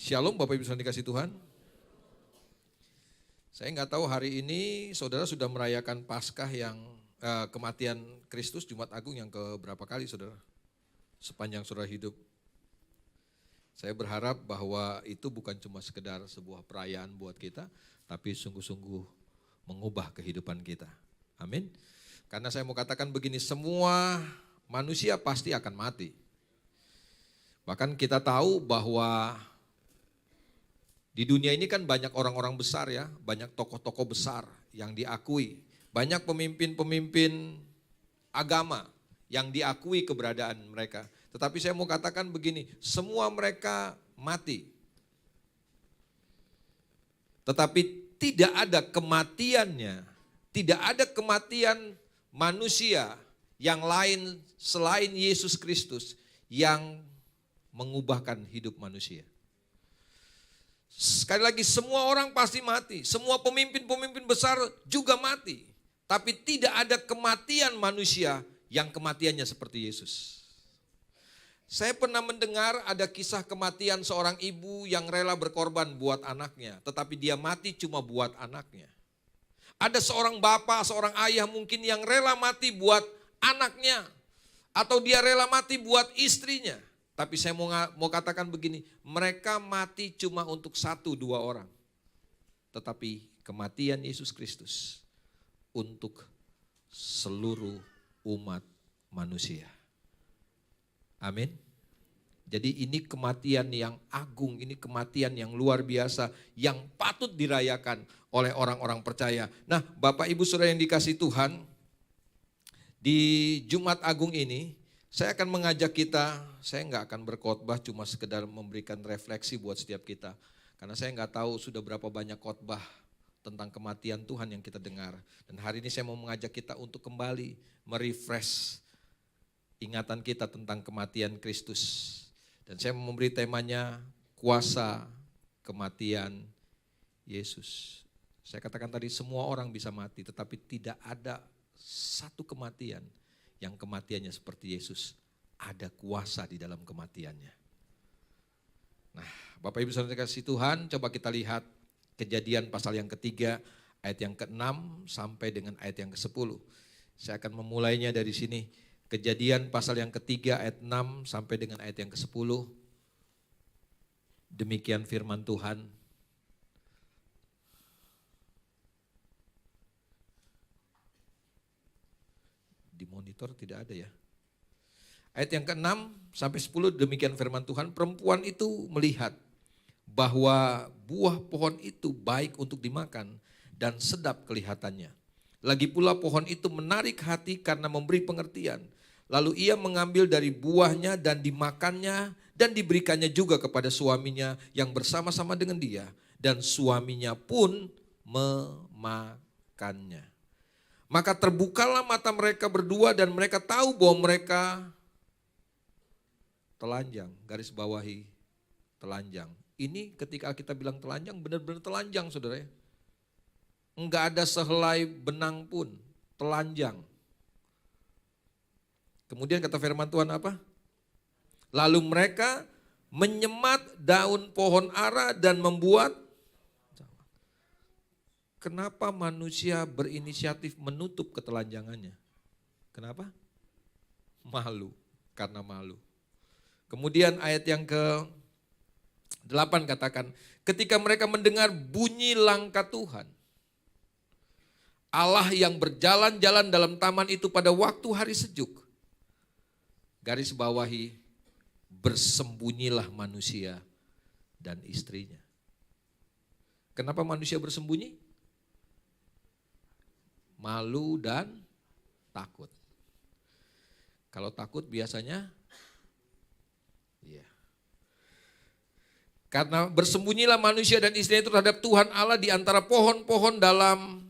Shalom Bapak Ibu Saudara dikasih Tuhan. Saya nggak tahu hari ini saudara sudah merayakan Paskah yang kematian Kristus Jumat Agung yang keberapa kali saudara? Sepanjang saudara hidup. Saya berharap bahwa itu bukan cuma sekedar sebuah perayaan buat kita, tapi sungguh-sungguh mengubah kehidupan kita. Amin. Karena saya mau katakan begini, semua manusia pasti akan mati. Bahkan kita tahu bahwa di dunia ini kan banyak orang-orang besar ya, banyak tokoh-tokoh besar yang diakui. Banyak pemimpin-pemimpin agama yang diakui keberadaan mereka. Tetapi saya mau katakan begini, semua mereka mati. Tetapi tidak ada kematiannya, tidak ada kematian manusia yang lain selain Yesus Kristus yang mengubahkan hidup manusia. Sekali lagi semua orang pasti mati, semua pemimpin-pemimpin besar juga mati. Tapi tidak ada kematian manusia yang kematiannya seperti Yesus. Saya pernah mendengar ada kisah kematian seorang ibu yang rela berkorban buat anaknya, tetapi dia mati cuma buat anaknya. Ada seorang bapak, seorang ayah mungkin yang rela mati buat anaknya, atau dia rela mati buat istrinya. Tapi saya mau katakan begini, mereka mati cuma untuk 1-2 orang. Tetapi kematian Yesus Kristus untuk seluruh umat manusia. Amin. Jadi ini kematian yang agung, ini kematian yang luar biasa, yang patut dirayakan oleh orang-orang percaya. Nah, Bapak Ibu Saudara yang dikasih Tuhan, di Jumat Agung ini, saya akan mengajak kita, saya nggak akan berkhotbah cuma sekedar memberikan refleksi buat setiap kita. Karena saya nggak tahu sudah berapa banyak khotbah tentang kematian Tuhan yang kita dengar. Dan hari ini saya mau mengajak kita untuk kembali merefresh ingatan kita tentang kematian Kristus. Dan saya mau memberi temanya kuasa kematian Yesus. Saya katakan tadi semua orang bisa mati, tetapi tidak ada satu kematian yang kematiannya seperti Yesus, ada kuasa di dalam kematiannya. Nah, Bapak Ibu Saudara kasih Tuhan, coba kita lihat Kejadian pasal yang ketiga, ayat yang ke-6 sampai dengan ayat yang ke-10. Saya akan memulainya dari sini. Kejadian pasal yang ketiga, ayat 6 sampai dengan ayat yang ke-10. Demikian firman Tuhan. Di monitor tidak ada ya. Ayat yang ke-6 sampai 10 demikian firman Tuhan. Perempuan itu melihat bahwa buah pohon itu baik untuk dimakan dan sedap kelihatannya. Lagi pula pohon itu menarik hati karena memberi pengertian. Lalu ia mengambil dari buahnya dan dimakannya dan diberikannya juga kepada suaminya yang bersama-sama dengan dia. Dan suaminya pun memakannya. Maka terbukalah mata mereka berdua dan mereka tahu bahwa mereka telanjang, garis bawahi telanjang. Ini ketika kita bilang telanjang, benar-benar telanjang saudara ya. Enggak ada sehelai benang pun, telanjang. Kemudian kata firman Tuhan apa? Lalu mereka menyemat daun pohon ara dan membuat. Kenapa manusia berinisiatif menutup ketelanjangannya? Kenapa? Malu, karena malu. Kemudian ayat yang ke-8 katakan, ketika mereka mendengar bunyi langkah Tuhan, Allah yang berjalan-jalan dalam taman itu pada waktu hari sejuk, garis bawahi, bersembunyilah manusia dan istrinya. Kenapa manusia bersembunyi? Malu dan takut. Kalau takut biasanya, iya. Karena bersembunyilah manusia dan istrinya itu terhadap Tuhan Allah di antara pohon-pohon dalam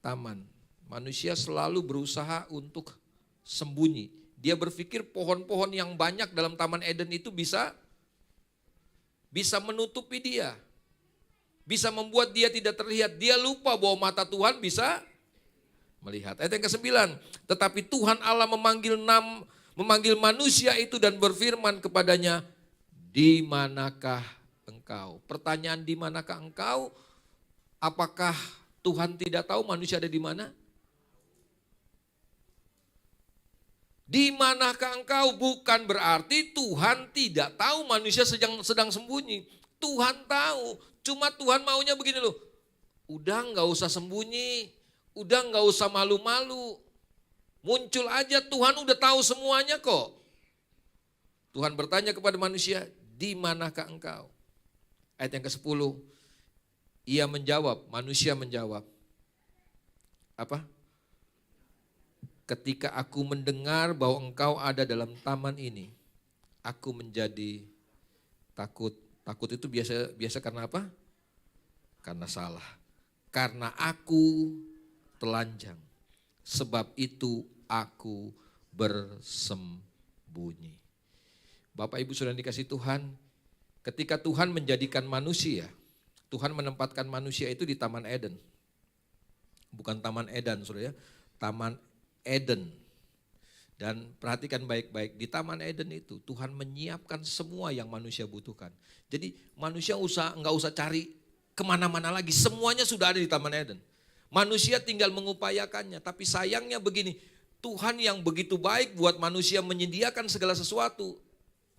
taman. Manusia selalu berusaha untuk sembunyi. Dia berpikir pohon-pohon yang banyak dalam Taman Eden itu bisa menutupi dia. Bisa membuat dia tidak terlihat. Dia lupa bahwa mata Tuhan bisa melihat. Ayat yang ke-9, tetapi Tuhan Allah memanggil manusia itu dan berfirman kepadanya, di manakah engkau? engkau. Pertanyaan di manakah engkau? Apakah Tuhan tidak tahu manusia ada di mana? Di manakah engkau? Bukan berarti Tuhan tidak tahu manusia sedang sembunyi. Tuhan tahu, cuma Tuhan maunya begini loh. Udah nggak usah sembunyi, udah nggak usah malu-malu. Muncul aja, Tuhan udah tahu semuanya kok. Tuhan bertanya kepada manusia, di manakah engkau? Ayat yang ke-10, ia menjawab, manusia menjawab. Apa? Ketika aku mendengar bahwa engkau ada dalam taman ini, aku menjadi takut. Takut itu biasa karena apa? Karena salah. Karena aku telanjang. Sebab itu aku bersembunyi. Bapak Ibu Saudara dikasih Tuhan, ketika Tuhan menjadikan manusia, Tuhan menempatkan manusia itu di Taman Eden. Bukan Taman Eden, Saudara ya, Taman Eden. Dan perhatikan baik-baik, di Taman Eden itu Tuhan menyiapkan semua yang manusia butuhkan. Jadi manusia nggak usah cari kemana-mana lagi, semuanya sudah ada di Taman Eden. Manusia tinggal mengupayakannya, tapi sayangnya begini, Tuhan yang begitu baik buat manusia menyediakan segala sesuatu,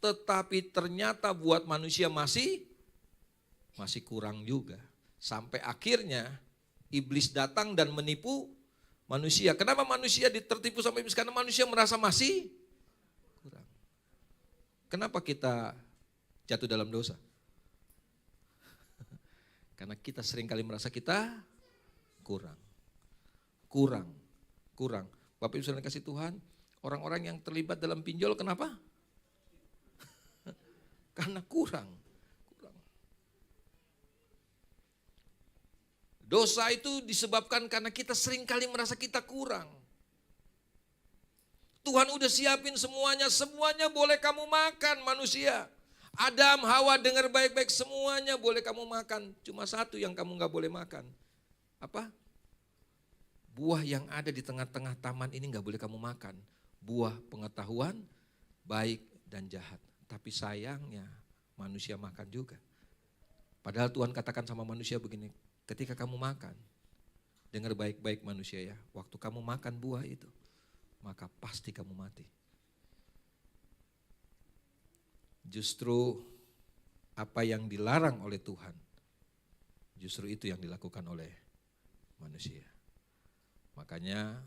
tetapi ternyata buat manusia masih kurang juga. Sampai akhirnya iblis datang dan menipu manusia. Kenapa manusia tertipu sampai iblis? Karena manusia merasa masih kurang. Kenapa kita jatuh dalam dosa? Karena kita seringkali merasa kita kurang. Bapak Ibu Saudara kasih Tuhan, orang-orang yang terlibat dalam pinjol kenapa? Karena kurang. Dosa itu disebabkan karena kita seringkali merasa kita kurang. Tuhan udah siapin semuanya boleh kamu makan manusia. Adam, Hawa dengar baik-baik, semuanya boleh kamu makan. Cuma satu yang kamu gak boleh makan. Apa? Buah yang ada di tengah-tengah taman ini gak boleh kamu makan. Buah pengetahuan baik dan jahat. Tapi sayangnya manusia makan juga. Padahal Tuhan katakan sama manusia begini, ketika kamu makan, dengar baik-baik manusia ya, waktu kamu makan buah itu, maka pasti kamu mati. Justru apa yang dilarang oleh Tuhan, justru itu yang dilakukan oleh manusia. Makanya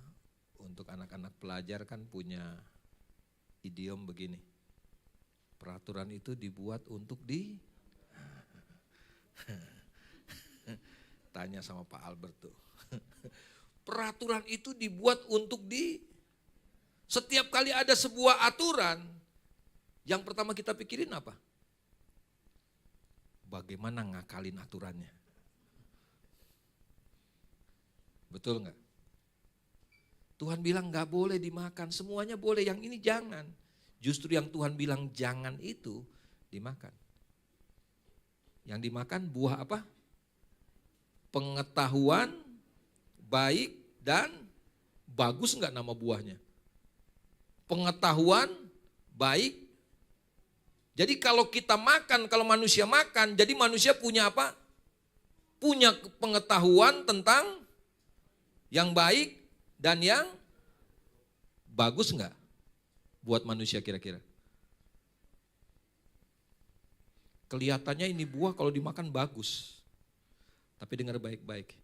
untuk anak-anak pelajar kan punya idiom begini, peraturan itu dibuat untuk tanya sama Pak Albert tuh. Peraturan itu dibuat untuk setiap kali ada sebuah aturan, yang pertama kita pikirin apa? Bagaimana ngakalin aturannya. Betul enggak? Tuhan bilang enggak boleh dimakan, semuanya boleh, yang ini jangan. Justru yang Tuhan bilang jangan itu dimakan. Yang dimakan buah apa? Pengetahuan baik dan bagus enggak nama buahnya? Pengetahuan baik. Jadi kalau kita makan, kalau manusia makan, jadi manusia punya apa? Punya pengetahuan tentang yang baik dan yang bagus enggak buat manusia kira-kira? Kelihatannya ini buah kalau dimakan bagus. Tapi dengar baik-baik,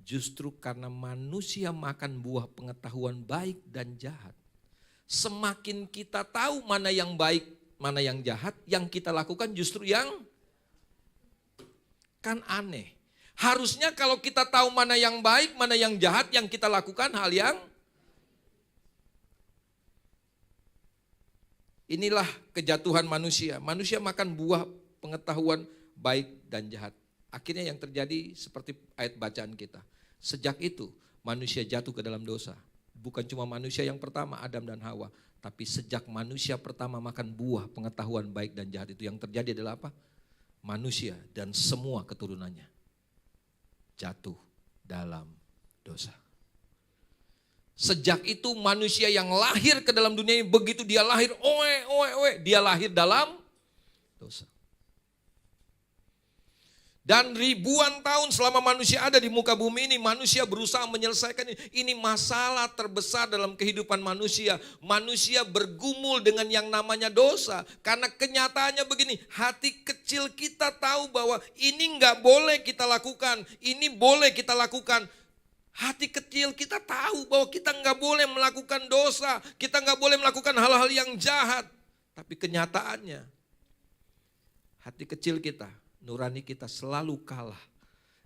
justru karena manusia makan buah pengetahuan baik dan jahat, semakin kita tahu mana yang baik, mana yang jahat, yang kita lakukan justru yang kan aneh. Harusnya kalau kita tahu mana yang baik, mana yang jahat, yang kita lakukan hal yang inilah kejatuhan manusia. Manusia makan buah pengetahuan baik dan jahat. Akhirnya yang terjadi seperti ayat bacaan kita. Sejak itu manusia jatuh ke dalam dosa. Bukan cuma manusia yang pertama, Adam dan Hawa. Tapi sejak manusia pertama makan buah pengetahuan baik dan jahat itu, yang terjadi adalah apa? Manusia dan semua keturunannya jatuh dalam dosa. Sejak itu manusia yang lahir ke dalam dunia ini, begitu dia lahir, dia lahir dalam dosa. Dan ribuan tahun selama manusia ada di muka bumi ini, manusia berusaha menyelesaikan ini. Ini masalah terbesar dalam kehidupan manusia. Manusia bergumul dengan yang namanya dosa. Karena kenyataannya begini, hati kecil kita tahu bahwa ini nggak boleh kita lakukan, ini boleh kita lakukan. Hati kecil kita tahu bahwa kita nggak boleh melakukan dosa, kita nggak boleh melakukan hal-hal yang jahat. Tapi kenyataannya, hati kecil kita, nurani kita selalu kalah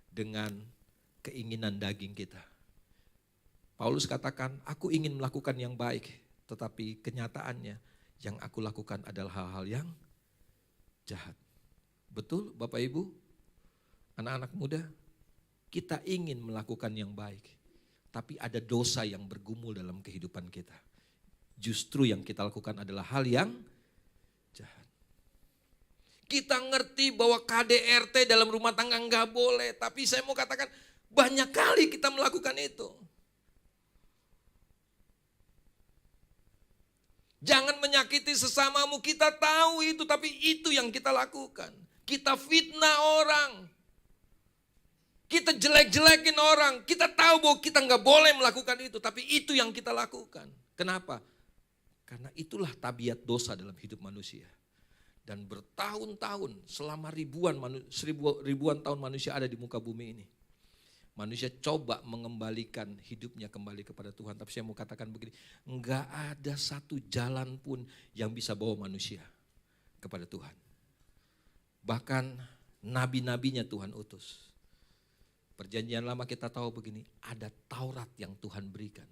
dengan keinginan daging kita. Paulus katakan, aku ingin melakukan yang baik, tetapi kenyataannya yang aku lakukan adalah hal-hal yang jahat. Betul Bapak Ibu, anak-anak muda, kita ingin melakukan yang baik, tapi ada dosa yang bergumul dalam kehidupan kita. Justru yang kita lakukan adalah hal yang jahat. Kita ngerti bahwa KDRT dalam rumah tangga nggak boleh, tapi saya mau katakan banyak kali kita melakukan itu. Jangan menyakiti sesamamu, kita tahu itu, tapi itu yang kita lakukan. Kita fitnah orang, kita jelek-jelekin orang, kita tahu bahwa kita nggak boleh melakukan itu, tapi itu yang kita lakukan. Kenapa? Karena itulah tabiat dosa dalam hidup manusia. Dan bertahun-tahun, selama ribuan tahun manusia ada di muka bumi ini. Manusia coba mengembalikan hidupnya kembali kepada Tuhan. Tapi saya mau katakan begini, enggak ada satu jalan pun yang bisa bawa manusia kepada Tuhan. Bahkan nabi-nabinya Tuhan utus. Perjanjian lama kita tahu begini, ada Taurat yang Tuhan berikan.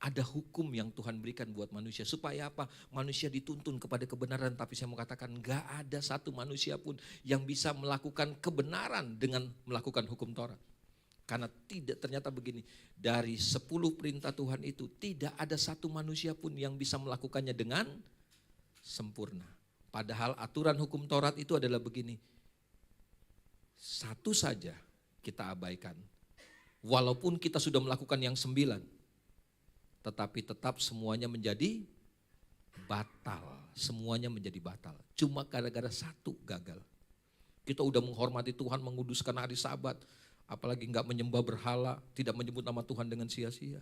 Ada hukum yang Tuhan berikan buat manusia. Supaya apa? Manusia dituntun kepada kebenaran. Tapi saya mau katakan gak ada satu manusia pun yang bisa melakukan kebenaran dengan melakukan hukum Taurat. Karena ternyata begini, dari 10 perintah Tuhan itu tidak ada satu manusia pun yang bisa melakukannya dengan sempurna. Padahal aturan hukum Taurat itu adalah begini, satu saja kita abaikan. Walaupun kita sudah melakukan yang 9, tetapi tetap semuanya menjadi batal. Semuanya menjadi batal. Cuma gara-gara satu gagal. Kita udah menghormati Tuhan, menguduskan hari Sabat. Apalagi enggak menyembah berhala, tidak menyebut nama Tuhan dengan sia-sia.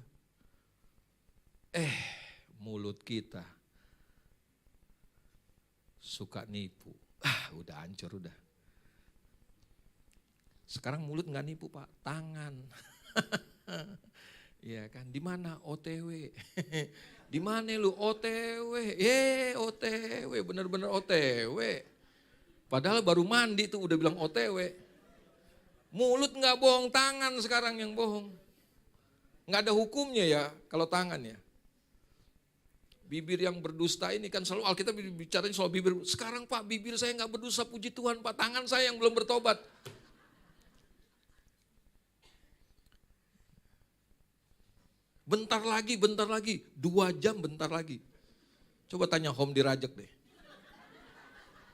Mulut kita suka nipu. Udah hancur udah. Sekarang mulut enggak nipu Pak, tangan. Iya kan, di mana OTW? Di mana lu OTW? OTW, bener-bener OTW. Padahal baru mandi tuh udah bilang OTW. Mulut nggak bohong, tangan sekarang yang bohong. Nggak ada hukumnya ya kalau tangan ya. Bibir yang berdusta ini kan selalu Alkitab bicarain soal bibir. Sekarang Pak, bibir saya nggak berdosa, puji Tuhan Pak. Tangan saya yang belum bertobat. Bentar lagi, 2 jam bentar lagi. Coba tanya Home di Rajek deh.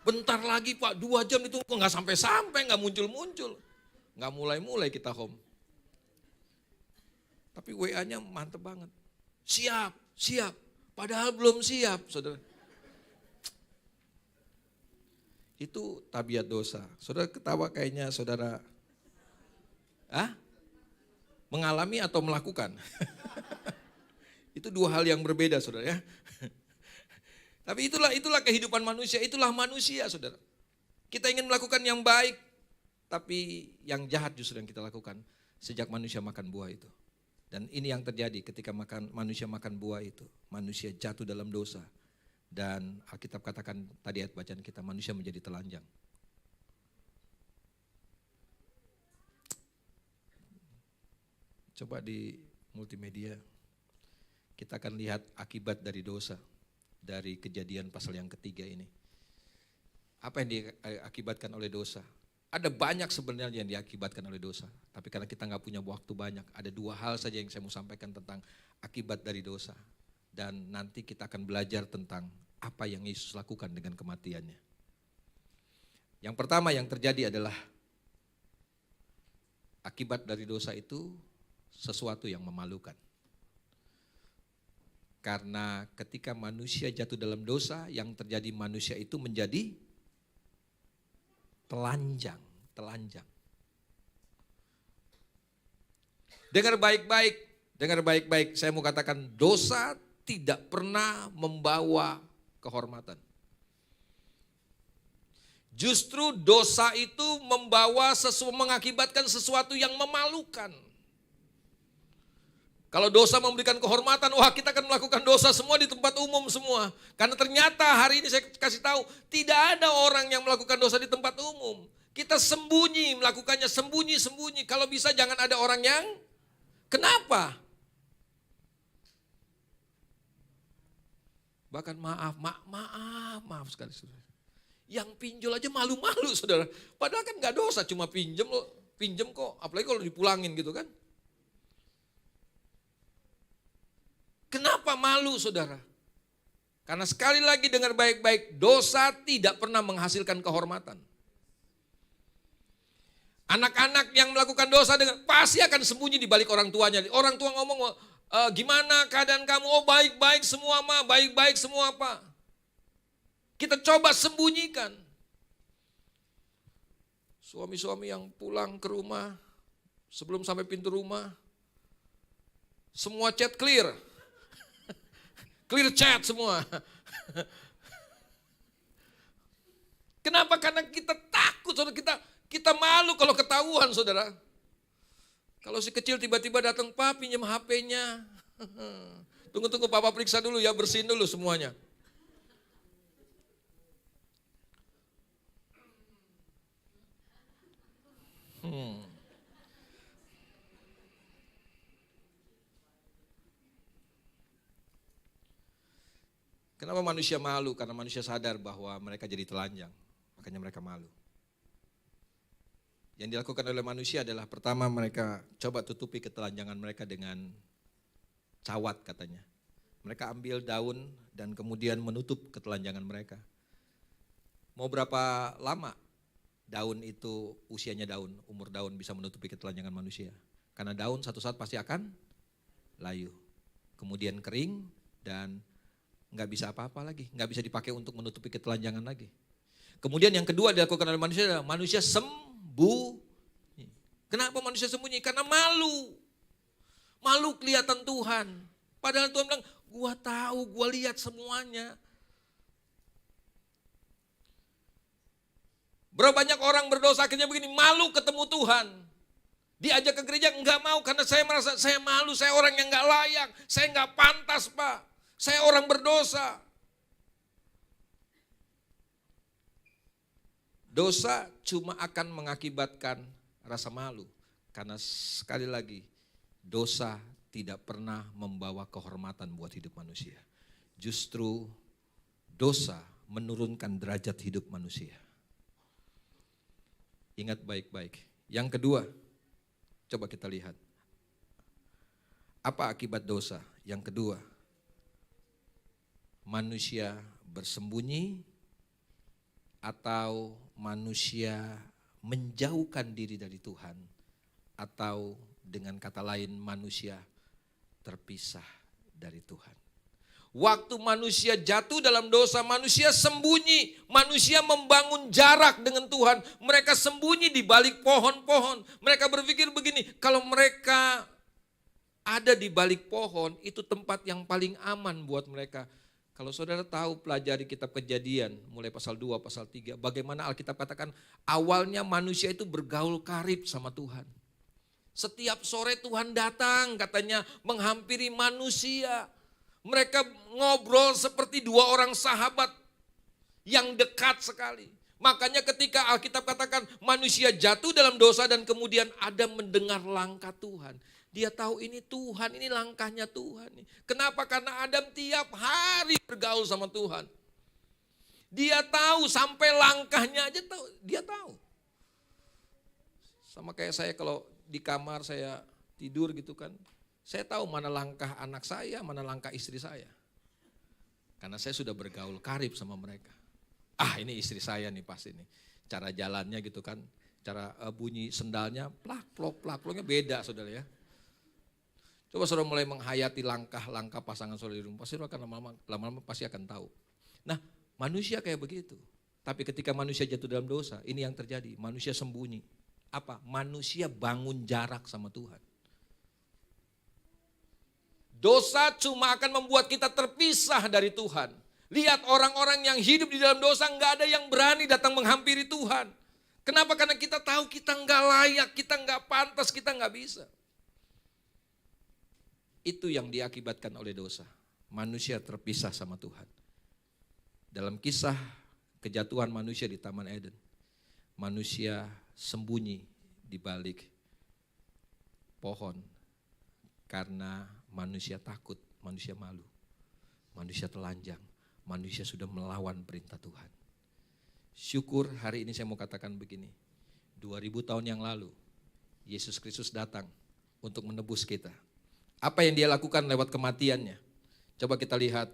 Bentar lagi Pak, 2 jam itu kok gak sampai-sampai, gak muncul-muncul. Gak mulai-mulai kita Home. Tapi WA-nya mantep banget. Siap. Padahal belum siap, saudara. Itu tabiat dosa. Saudara ketawa kayaknya saudara. Mengalami atau melakukan? Itu 2 hal yang berbeda saudara ya. Tapi itulah kehidupan manusia, itulah manusia saudara. Kita ingin melakukan yang baik, tapi yang jahat justru yang kita lakukan sejak manusia makan buah itu. Dan ini yang terjadi ketika manusia makan buah itu. Manusia jatuh dalam dosa. Dan Alkitab katakan tadi ayat bacaan kita, manusia menjadi telanjang. Coba di multimedia. Kita akan lihat akibat dari dosa, dari Kejadian pasal yang ketiga ini. Apa yang diakibatkan oleh dosa? Ada banyak sebenarnya yang diakibatkan oleh dosa. Tapi karena kita nggak punya waktu banyak, ada 2 hal saja yang saya mau sampaikan tentang akibat dari dosa. Dan nanti kita akan belajar tentang apa yang Yesus lakukan dengan kematiannya. Yang pertama yang terjadi adalah akibat dari dosa itu sesuatu yang memalukan. Karena ketika manusia jatuh dalam dosa, yang terjadi manusia itu menjadi telanjang. Dengar baik-baik, dengar baik-baik. Saya mau katakan dosa tidak pernah membawa kehormatan. Justru dosa itu mengakibatkan sesuatu yang memalukan. Kalau dosa memberikan kehormatan, wah kita akan melakukan dosa semua di tempat umum semua. Karena ternyata hari ini saya kasih tahu, tidak ada orang yang melakukan dosa di tempat umum. Kita sembunyi, melakukannya sembunyi-sembunyi. Kalau bisa jangan ada orang yang, kenapa? Bahkan maaf sekali saudara. Yang pinjol aja malu-malu saudara. Padahal kan gak dosa, cuma pinjem kok. Apalagi kalau dipulangin gitu kan. Kenapa malu saudara? Karena sekali lagi dengar baik-baik, dosa tidak pernah menghasilkan kehormatan. Anak-anak yang melakukan dosa pasti akan sembunyi di balik orang tuanya. Orang tua ngomong, gimana keadaan kamu? Oh baik-baik semua ma, baik-baik semua pak. Kita coba sembunyikan. Suami-suami yang pulang ke rumah, sebelum sampai pintu rumah, semua chat clear. Clear chat semua. Kenapa? Karena kita takut, saudara. Kita malu kalau ketahuan, saudara. Kalau si kecil tiba-tiba datang, Pak pinjam HP-nya. Tunggu, Papa periksa dulu ya, bersihin dulu semuanya. Kenapa manusia malu? Karena manusia sadar bahwa mereka jadi telanjang. Makanya mereka malu. Yang dilakukan oleh manusia adalah pertama mereka coba tutupi ketelanjangan mereka dengan cawat katanya. Mereka ambil daun dan kemudian menutup ketelanjangan mereka. Mau berapa lama daun itu usianya daun, umur daun bisa menutupi ketelanjangan manusia. Karena daun satu saat pasti akan layu. Kemudian kering dan nggak bisa apa-apa lagi, nggak bisa dipakai untuk menutupi ketelanjangan lagi. Kemudian yang kedua dilakukan oleh manusia adalah manusia sembunyi. Kenapa manusia sembunyi? Karena malu. Malu kelihatan Tuhan. Padahal Tuhan bilang, gua tahu, gua lihat semuanya. Berapa banyak orang berdosa akhirnya begini, malu ketemu Tuhan. Diajak ke gereja enggak mau karena saya merasa saya malu, saya orang yang enggak layak, saya enggak pantas Pak, saya orang berdosa. Dosa cuma akan mengakibatkan rasa malu. Karena sekali lagi, dosa tidak pernah membawa kehormatan buat hidup manusia. Justru dosa menurunkan derajat hidup manusia. Ingat baik-baik. Yang kedua, coba kita lihat. Apa akibat dosa? Yang kedua, manusia bersembunyi atau manusia menjauhkan diri dari Tuhan, atau dengan kata lain manusia terpisah dari Tuhan. Waktu manusia jatuh dalam dosa, manusia sembunyi, manusia membangun jarak dengan Tuhan. Mereka sembunyi di balik pohon-pohon. Mereka berpikir begini, kalau mereka ada di balik pohon, itu tempat yang paling aman buat mereka. Kalau saudara tahu pelajari kitab Kejadian, mulai pasal 2, pasal 3, bagaimana Alkitab katakan awalnya manusia itu bergaul karib sama Tuhan. Setiap sore Tuhan datang katanya menghampiri manusia. Mereka ngobrol seperti dua orang sahabat yang dekat sekali. Makanya ketika Alkitab katakan manusia jatuh dalam dosa dan kemudian Adam mendengar langkah Tuhan. Dia tahu ini Tuhan, ini langkahnya Tuhan. Kenapa? Karena Adam tiap hari bergaul sama Tuhan. Dia tahu sampai langkahnya aja tahu, dia tahu. Sama kayak saya kalau di kamar saya tidur gitu kan. Saya tahu mana langkah anak saya, mana langkah istri saya. Karena saya sudah bergaul karib sama mereka. Ah ini istri saya nih pasti nih. Cara jalannya gitu kan, cara bunyi sendalnya plak, plok, plak, ploknya beda saudara ya. Coba saudara mulai menghayati langkah-langkah pasangan saudara di rumah, pasti akan lama-lama pasti akan tahu. Nah manusia kayak begitu. Tapi ketika manusia jatuh dalam dosa, ini yang terjadi. Manusia sembunyi. Apa? Manusia bangun jarak sama Tuhan. Dosa cuma akan membuat kita terpisah dari Tuhan. Lihat orang-orang yang hidup di dalam dosa, nggak ada yang berani datang menghampiri Tuhan. Kenapa? Karena kita tahu kita nggak layak, kita nggak pantas, kita nggak bisa. Itu yang diakibatkan oleh dosa. Manusia terpisah sama Tuhan. Dalam kisah kejatuhan manusia di Taman Eden, manusia sembunyi di balik pohon karena manusia takut, manusia malu, manusia telanjang, manusia sudah melawan perintah Tuhan. Syukur hari ini saya mau katakan begini, 2000 tahun yang lalu Yesus Kristus datang untuk menebus kita. Apa yang dia lakukan lewat kematiannya? Coba kita lihat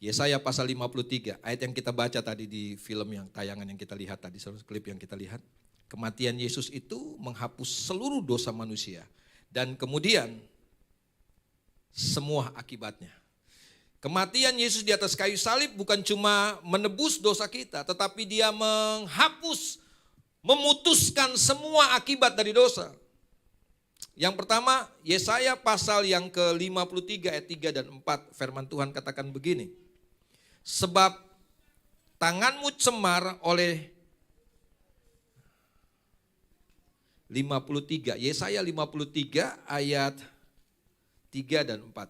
Yesaya pasal 53, ayat yang kita baca tadi di film yang tayangan yang kita lihat tadi, klip yang kita lihat. Kematian Yesus itu menghapus seluruh dosa manusia. Dan kemudian semua akibatnya. Kematian Yesus di atas kayu salib bukan cuma menebus dosa kita, tetapi dia menghapus, memutuskan semua akibat dari dosa. Yang pertama, Yesaya pasal yang ke-53 ayat 3 dan 4, firman Tuhan katakan begini. Sebab tanganmu cemar oleh 53, Yesaya 53 ayat 3 dan 4.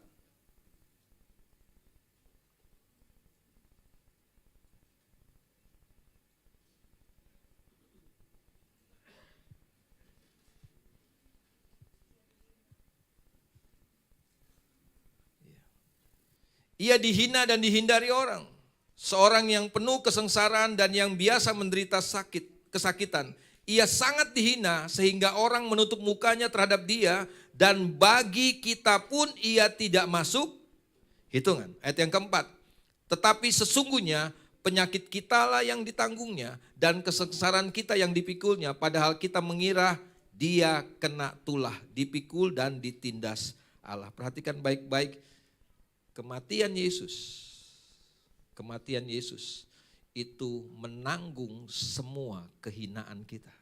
Ia dihina dan dihindari orang. Seorang yang penuh kesengsaraan dan yang biasa menderita kesakitan. Ia sangat dihina sehingga orang menutup mukanya terhadap dia dan bagi kita pun ia tidak masuk hitungan. Ayat yang keempat. Tetapi sesungguhnya penyakit kitalah yang ditanggungnya dan kesengsaraan kita yang dipikulnya, padahal kita mengira dia kena tulah, dipikul dan ditindas Allah. Perhatikan baik-baik kematian Yesus. Kematian Yesus itu menanggung semua kehinaan kita.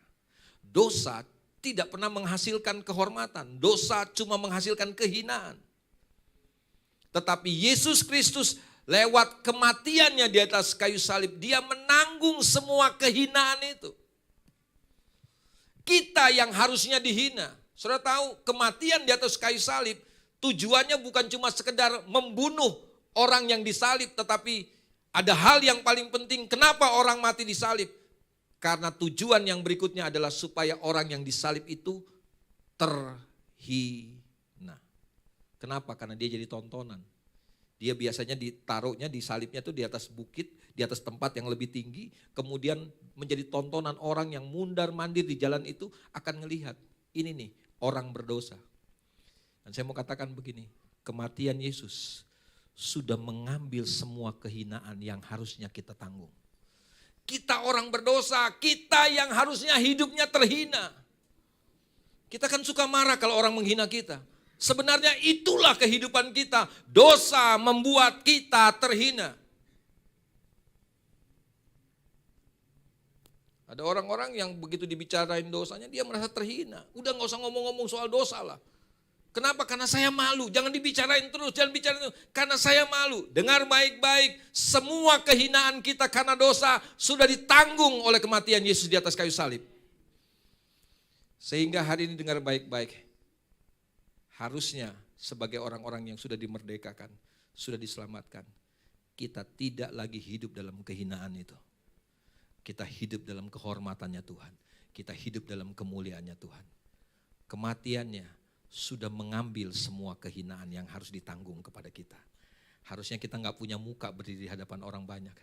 Dosa tidak pernah menghasilkan kehormatan, dosa cuma menghasilkan kehinaan. Tetapi Yesus Kristus lewat kematiannya di atas kayu salib, dia menanggung semua kehinaan itu. Kita yang harusnya dihina. Saudara tahu kematian di atas kayu salib tujuannya bukan cuma sekedar membunuh orang yang disalib, tetapi ada hal yang paling penting, kenapa orang mati disalib? Karena tujuan yang berikutnya adalah supaya orang yang disalib itu terhina. Kenapa? Karena dia jadi tontonan. Dia biasanya ditaruhnya, disalibnya itu di atas bukit, di atas tempat yang lebih tinggi. Kemudian menjadi tontonan orang yang mundar-mandir di jalan itu akan melihat, ini nih orang berdosa. Dan saya mau katakan begini, kematian Yesus sudah mengambil semua kehinaan yang harusnya kita tanggung. Kita orang berdosa, kita yang harusnya hidupnya terhina. Kita kan suka marah kalau orang menghina kita. Sebenarnya itulah kehidupan kita. Dosa membuat kita terhina. Ada orang-orang yang begitu dibicarain dosanya dia merasa terhina. Udah gak usah ngomong-ngomong soal dosa lah. Kenapa? Karena saya malu. Jangan dibicarain terus, jangan bicarain terus. Karena saya malu. Dengar baik-baik, semua kehinaan kita karena dosa sudah ditanggung oleh kematian Yesus di atas kayu salib. Sehingga hari ini dengar baik-baik. Harusnya sebagai orang-orang yang sudah dimerdekakan, sudah diselamatkan, kita tidak lagi hidup dalam kehinaan itu. Kita hidup dalam kehormatannya Tuhan. Kita hidup dalam kemuliaannya Tuhan. Kematiannya sudah mengambil semua kehinaan yang harus ditanggung kepada kita. Harusnya kita nggak punya muka berdiri di hadapan orang banyak.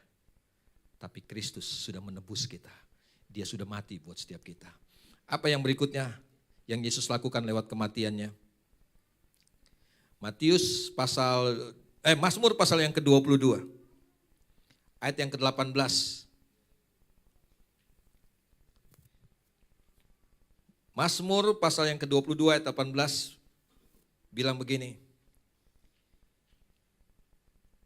Tapi Kristus sudah menebus kita. Dia sudah mati buat setiap kita. Apa yang berikutnya yang Yesus lakukan lewat kematiannya? Mazmur pasal yang ke-22. Ayat yang ke-18. Mazmur pasal yang ke-22 ayat 18 bilang begini.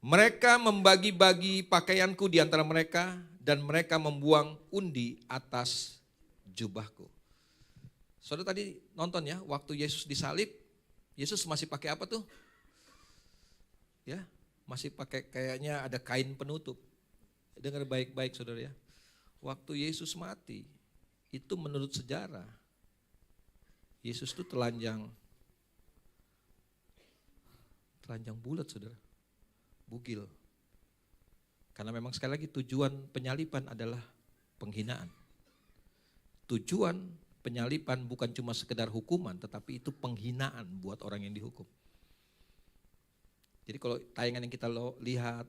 Mereka membagi-bagi pakaianku di antara mereka dan mereka membuang undi atas jubahku. Saudara tadi nonton ya, waktu Yesus disalib, Yesus masih pakai apa tuh? Ya, masih pakai kayaknya ada kain penutup. Dengar baik-baik saudara ya. Waktu Yesus mati, itu menurut sejarah, Yesus itu telanjang bulat saudara, bugil. Karena memang sekali lagi tujuan penyaliban adalah penghinaan. Tujuan penyaliban bukan cuma sekedar hukuman, tetapi itu penghinaan buat orang yang dihukum. Jadi kalau tayangan yang kita lihat,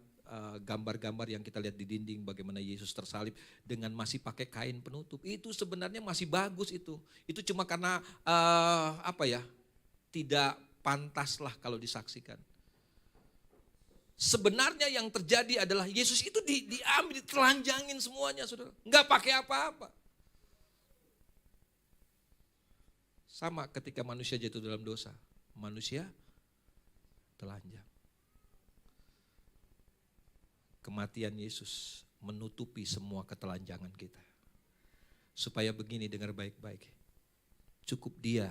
gambar-gambar yang kita lihat di dinding bagaimana Yesus tersalib dengan masih pakai kain penutup, itu sebenarnya masih bagus itu. Itu cuma karena tidak pantas lah kalau disaksikan. Sebenarnya yang terjadi adalah Yesus itu diambil, ditelanjangin semuanya saudara. Enggak pakai apa-apa. Sama ketika manusia jatuh dalam dosa, manusia telanjang. Kematian Yesus menutupi semua ketelanjangan kita. Supaya begini, dengar baik-baik. Cukup Dia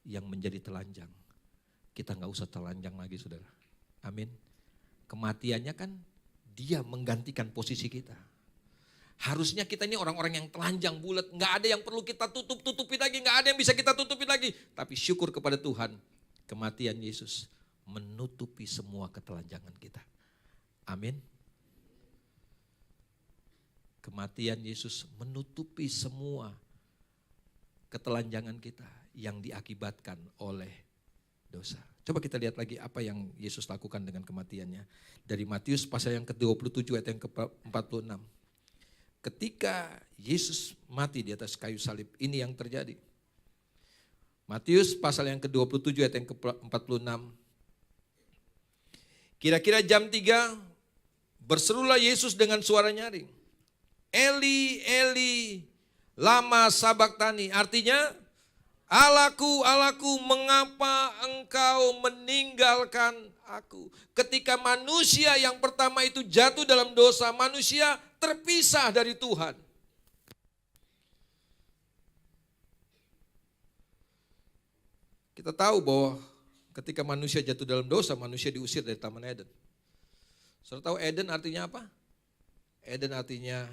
yang menjadi telanjang. Kita gak usah telanjang lagi saudara. Amin. Kematiannya kan Dia menggantikan posisi kita. Harusnya kita ini orang-orang yang telanjang bulat. Gak ada yang perlu kita tutup-tutupin lagi. Gak ada yang bisa kita tutupin lagi. Tapi syukur kepada Tuhan. Kematian Yesus menutupi semua ketelanjangan kita. Amin. Kematian Yesus menutupi semua ketelanjangan kita yang diakibatkan oleh dosa. Coba kita lihat lagi apa yang Yesus lakukan dengan kematiannya. Dari Matius pasal yang ke-27 ayat yang ke-46. Ketika Yesus mati di atas kayu salib, ini yang terjadi. Matius pasal yang ke-27 ayat yang ke-46. Kira-kira jam 3 berserulah Yesus dengan suara nyaring. Eli, Eli, lama sabachthani. Artinya, Allahku, Allahku, mengapa engkau meninggalkan aku? Ketika manusia yang pertama itu jatuh dalam dosa, manusia terpisah dari Tuhan. Kita tahu bahwa ketika manusia jatuh dalam dosa, manusia diusir dari Taman Eden. Saudara tahu Eden artinya apa? Eden artinya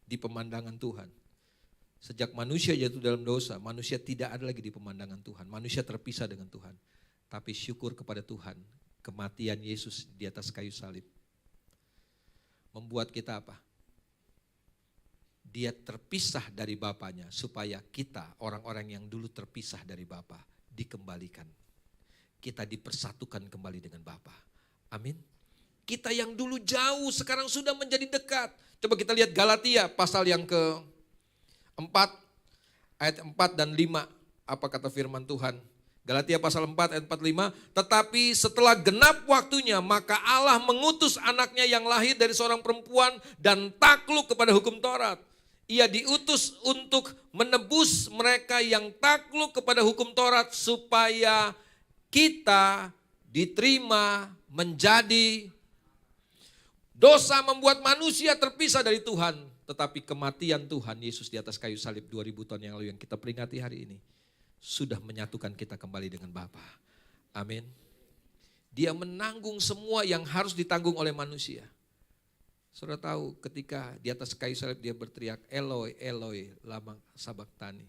di pemandangan Tuhan. Sejak manusia jatuh dalam dosa, manusia tidak ada lagi di pemandangan Tuhan. Manusia terpisah dengan Tuhan. Tapi syukur kepada Tuhan, kematian Yesus di atas kayu salib membuat kita apa? Dia terpisah dari Bapanya supaya kita, orang-orang yang dulu terpisah dari Bapa, dikembalikan. Kita dipersatukan kembali dengan Bapa. Amin. Kita yang dulu jauh sekarang sudah menjadi dekat. Coba kita lihat Galatia pasal yang ke-4 ayat 4 dan 5. Apa kata firman Tuhan? Galatia pasal 4 ayat 4-5. Tetapi setelah genap waktunya maka Allah mengutus anaknya yang lahir dari seorang perempuan dan takluk kepada hukum Taurat. Ia diutus untuk menebus mereka yang takluk kepada hukum Taurat supaya kita diterima menjadi. Dosa membuat manusia terpisah dari Tuhan. Tetapi kematian Tuhan Yesus di atas kayu salib 2000 tahun yang lalu yang kita peringati hari ini. Sudah menyatukan kita kembali dengan Bapa. Amin. Dia menanggung semua yang harus ditanggung oleh manusia. Saudara tahu ketika di atas kayu salib dia berteriak Eloi, Eloi, lama sabachthani.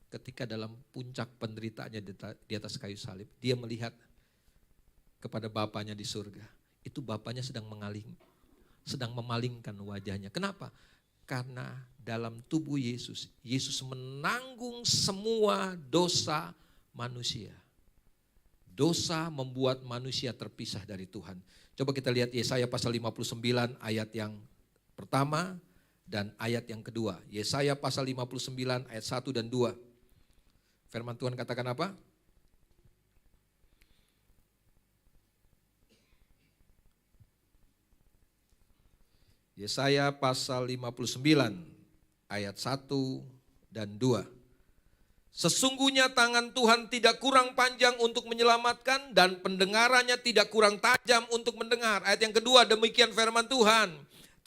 Ketika dalam puncak penderitaannya di atas kayu salib. Dia melihat kepada Bapanya di surga. Itu Bapanya sedang memalingkan wajahnya. Kenapa? Karena dalam tubuh Yesus, Yesus menanggung semua dosa manusia. Dosa membuat manusia terpisah dari Tuhan. Coba kita lihat Yesaya pasal 59 ayat yang pertama dan ayat yang kedua. Yesaya pasal 59 ayat 1 dan 2. Firman Tuhan katakan apa? Yesaya pasal 59 ayat 1 dan 2. Sesungguhnya tangan Tuhan tidak kurang panjang untuk menyelamatkan dan pendengarannya tidak kurang tajam untuk mendengar. Ayat yang kedua demikian firman Tuhan.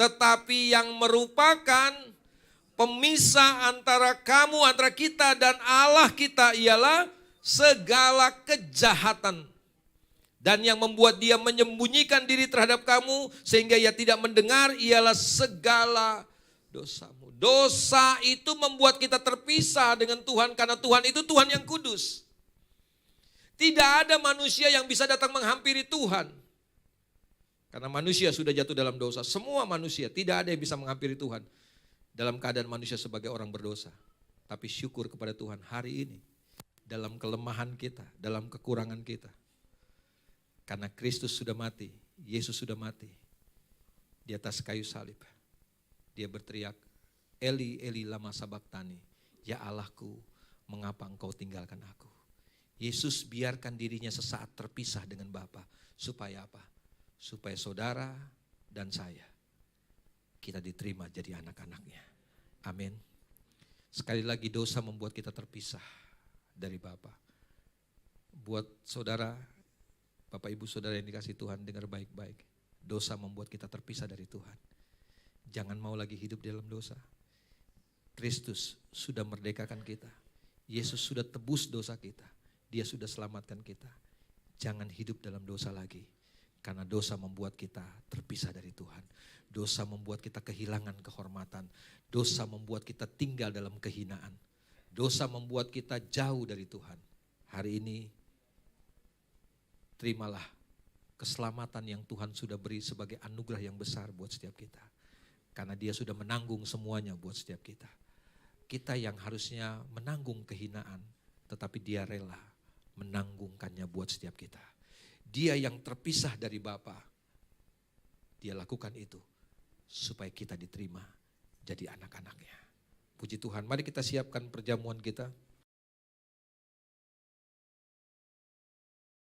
Tetapi yang merupakan pemisah antara kita dan Allah kita ialah segala kejahatan. Dan yang membuat dia menyembunyikan diri terhadap kamu sehingga ia tidak mendengar ialah segala dosamu. Dosa itu membuat kita terpisah dengan Tuhan karena Tuhan itu Tuhan yang kudus. Tidak ada manusia yang bisa datang menghampiri Tuhan. Karena manusia sudah jatuh dalam dosa. Semua manusia, tidak ada yang bisa menghampiri Tuhan dalam keadaan manusia sebagai orang berdosa. Tapi syukur kepada Tuhan hari ini, dalam kelemahan kita, dalam kekurangan kita. Karena Kristus sudah mati, Yesus sudah mati di atas kayu salib. Dia berteriak, Eli, Eli lama sabachthani, ya Allahku, mengapa engkau tinggalkan aku? Yesus biarkan dirinya sesaat terpisah dengan Bapa. Supaya apa? Supaya saudara dan saya, kita diterima jadi anak-anaknya. Amin. Sekali lagi dosa membuat kita terpisah dari Bapa. Buat saudara, Bapak Ibu Saudara yang dikasih Tuhan, dengar baik-baik. Dosa membuat kita terpisah dari Tuhan. Jangan mau lagi hidup dalam dosa. Kristus sudah merdekakan kita. Yesus sudah tebus dosa kita. Dia sudah selamatkan kita. Jangan hidup dalam dosa lagi. Karena dosa membuat kita terpisah dari Tuhan. Dosa membuat kita kehilangan kehormatan. Dosa membuat kita tinggal dalam kehinaan. Dosa membuat kita jauh dari Tuhan. Hari ini, terimalah keselamatan yang Tuhan sudah beri sebagai anugerah yang besar buat setiap kita. Karena Dia sudah menanggung semuanya buat setiap kita. Kita yang harusnya menanggung kehinaan, tetapi Dia rela menanggungkannya buat setiap kita. Dia yang terpisah dari Bapa, Dia lakukan itu supaya kita diterima jadi anak-anaknya. Puji Tuhan, mari kita siapkan perjamuan kita.